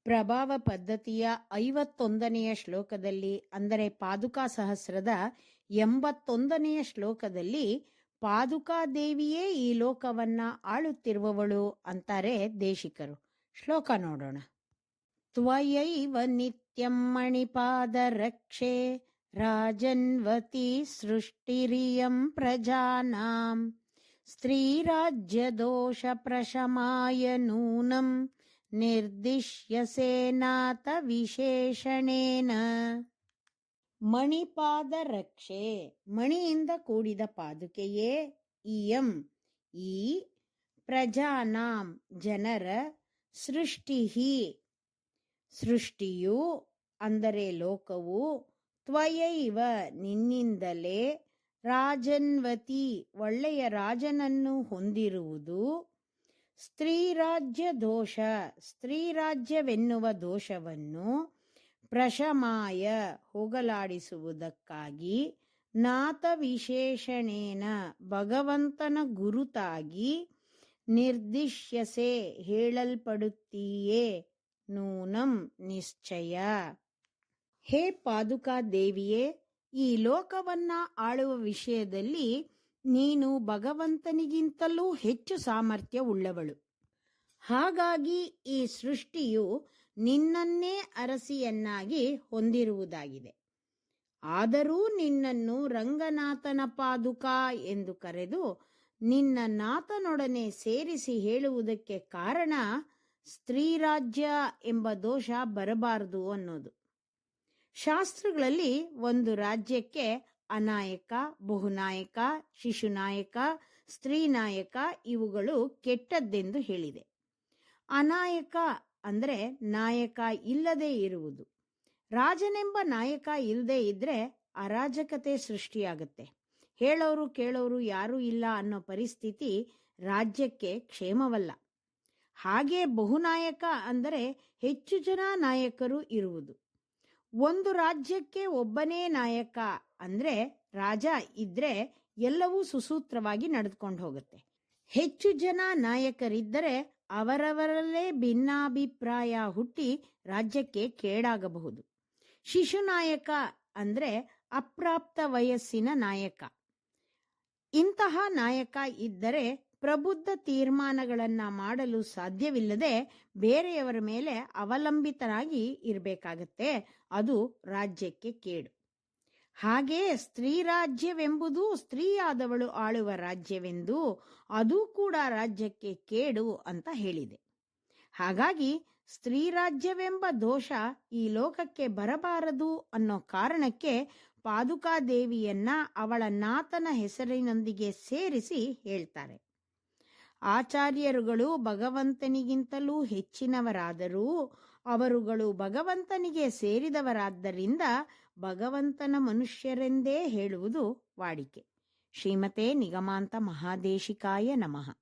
ಪ್ರಭಾವ ಪದ್ಧತಿಯ 51ನೆಯ ಶ್ಲೋಕದಲ್ಲಿ, ಅಂದರೆ ಪಾದುಕಾ ಸಹಸ್ರದ 81ನೆಯ ಶ್ಲೋಕದಲ್ಲಿ, ಪಾದುಕಾದೇವಿಯೇ ಈ ಲೋಕವನ್ನ ಆಳುತ್ತಿರುವವಳು ಅಂತಾರೆ ದೇಶಿಕರು. ಶ್ಲೋಕ ನೋಡೋಣ. ತ್ವಯೈವ ನಿತ್ಯಂ ಮಣಿಪಾದ ರಕ್ಷೆ ರಾಜನ್ವತಿ ಸೃಷ್ಟಿರಿಯಂ ಪ್ರಜಾನಾಂ ಸ್ತ್ರೀರಾಜ್ಯದೋಷ ಪ್ರಶಮಾಯ ನೂನಂ ನಿರ್ದಿಶ್ಯಸೇನಾತ ವಿಶೇಷಣೇನ. ಮಣಿಪಾದ ರಕ್ಷೆ, ಮಣಿಯಿಂದ ಕೂಡಿದ ಪಾದುಕೆಯೇ, ಇಯಂ ಈ, ಪ್ರಜಾನಾಂ ಜನರ, ಸೃಷ್ಟಿಹಿ ಸೃಷ್ಟಿಯು ಅಂದರೆ ಲೋಕವು, ತ್ವಯೈವ ನಿನ್ನಿಂದಲೇ, ರಾಜನ್ವತಿ ಒಳ್ಳೆಯ ರಾಜನನ್ನು ಹೊಂದಿರುವುದು, ಸ್ತ್ರೀರಾಜ್ಯ ದೋಷ ಸ್ತ್ರೀರಾಜ್ಯವೆನ್ನುವ ದೋಷವನ್ನು, ಪ್ರಶಮಾಯ ಹೋಗಲಾಡಿಸುವುದಕ್ಕಾಗಿ, ನಾಥ ವಿಶೇಷಣೇನ ಭಗವಂತನ ಗುರುತಾಗಿ, ನಿರ್ದಿಶ್ಯಸೆ ಹೇಳಲ್ಪಡುತ್ತೀಯೇ, ನೂನಂ ನಿಶ್ಚಯ. ಹೇ ಪಾದುಕಾ ದೇವಿಯೇ, ಈ ಲೋಕವನ್ನ ಆಳುವ ವಿಷಯದಲ್ಲಿ ನೀನು ಭಗವಂತನಿಗಿಂತಲೂ ಹೆಚ್ಚು ಸಾಮರ್ಥ್ಯ ಉಳ್ಳವಳು. ಹಾಗಾಗಿ ಈ ಸೃಷ್ಟಿಯು ನಿನ್ನನ್ನೇ ಅರಸಿಯನ್ನಾಗಿ ಹೊಂದಿರುವುದಾಗಿದೆ. ಆದರೂ ನಿನ್ನನ್ನು ರಂಗನಾಥನ ಪಾದುಕಾ ಎಂದು ಕರೆದು ನಿನ್ನ ನಾಥನೊಡನೆ ಸೇರಿಸಿ ಹೇಳುವುದಕ್ಕೆ ಕಾರಣ ಸ್ತ್ರೀರಾಜ್ಯ ಎಂಬ ದೋಷ ಬರಬಾರದು ಅನ್ನೋದು. ಶಾಸ್ತ್ರಗಳಲ್ಲಿ ಒಂದು ರಾಜ್ಯಕ್ಕೆ ಅನಾಯಕ, ಬಹುನಾಯಕ, ಶಿಶುನಾಯಕ, ಸ್ತ್ರೀನಾಯಕ ಇವುಗಳು ಕೆಟ್ಟದ್ದೆಂದು ಹೇಳಿದೆ. ಅನಾಯಕ ಅಂದರೆ ನಾಯಕ ಇಲ್ಲದೆ ಇರುವುದು. ರಾಜನೆಂಬ ನಾಯಕ ಇಲ್ಲದೆ ಇದ್ರೆ ಅರಾಜಕತೆ ಸೃಷ್ಟಿಯಾಗುತ್ತೆ. ಹೇಳೋರು ಕೇಳೋರು ಯಾರೂ ಇಲ್ಲ ಅನ್ನೋ ಪರಿಸ್ಥಿತಿ ರಾಜ್ಯಕ್ಕೆ ಕ್ಷೇಮವಲ್ಲ. ಹಾಗೆ ಬಹುನಾಯಕ ಅಂದರೆ ಹೆಚ್ಚು ಜನ ನಾಯಕರು ಇರುವುದು. ಒಂದು ರಾಜ್ಯಕ್ಕೆ ಒಬ್ಬನೇ ನಾಯಕ ಅಂದ್ರೆ ರಾಜ ಇದ್ರೆ ಎಲ್ಲವೂ ಸುಸೂತ್ರವಾಗಿ ನಡೆದುಕೊಂಡು ಹೋಗುತ್ತೆ. ಹೆಚ್ಚು ಜನ ನಾಯಕರಿದ್ದರೆ ಅವರವರಲ್ಲೇ ಭಿನ್ನಾಭಿಪ್ರಾಯ ಹುಟ್ಟಿ ರಾಜ್ಯಕ್ಕೆ ಕೇಡಾಗಬಹುದು. ಶಿಶುನಾಯಕ ಅಂದ್ರೆ ಅಪ್ರಾಪ್ತ ವಯಸ್ಸಿನ ನಾಯಕ. ಇಂತಹ ನಾಯಕ ಇದ್ದರೆ ಪ್ರಬುದ್ಧ ತೀರ್ಮಾನಗಳನ್ನ ಮಾಡಲು ಸಾಧ್ಯವಿಲ್ಲದೆ ಬೇರೆಯವರ ಮೇಲೆ ಅವಲಂಬಿತರಾಗಿ ಇರಬೇಕಾಗತ್ತೆ. ಅದು ರಾಜ್ಯಕ್ಕೆ ಕೇಡು. ಹಾಗೆ ಸ್ತ್ರೀ ರಾಜ್ಯವೆಂಬುದು ಸ್ತ್ರೀಯಾದವಳು ಆಳುವ ರಾಜ್ಯವೆಂದು ಅದು ಕೂಡ ರಾಜ್ಯಕ್ಕೆ ಕೇಡು ಅಂತ ಹೇಳಿದೆ. ಹಾಗಾಗಿ ಸ್ತ್ರೀ ರಾಜ್ಯವೆಂಬ ದೋಷ ಈ ಲೋಕಕ್ಕೆ ಬರಬಾರದು ಅನ್ನೋ ಕಾರಣಕ್ಕೆ ಪಾದುಕಾದೇವಿಯನ್ನ ಅವಳ ನಾಥನ ಹೆಸರಿನೊಂದಿಗೆ ಸೇರಿಸಿ ಹೇಳ್ತಾರೆ. ಆಚಾರ್ಯರುಗಳು ಭಗವಂತನಿಗಿಂತಲೂ ಹೆಚ್ಚಿನವರಾದರೂ ಅವರುಗಳು ಭಗವಂತನಿಗೆ ಸೇರಿದವರಾದ್ದರಿಂದ ಭಗವಂತನ ಮನುಷ್ಯರೆಂದೇ ಹೇಳುವುದು ವಾಡಿಕೆ. ಶ್ರೀಮತೆ ನಿಗಮಾಂತ ಮಹಾದೇಶಿಕಾಯ ನಮಃ.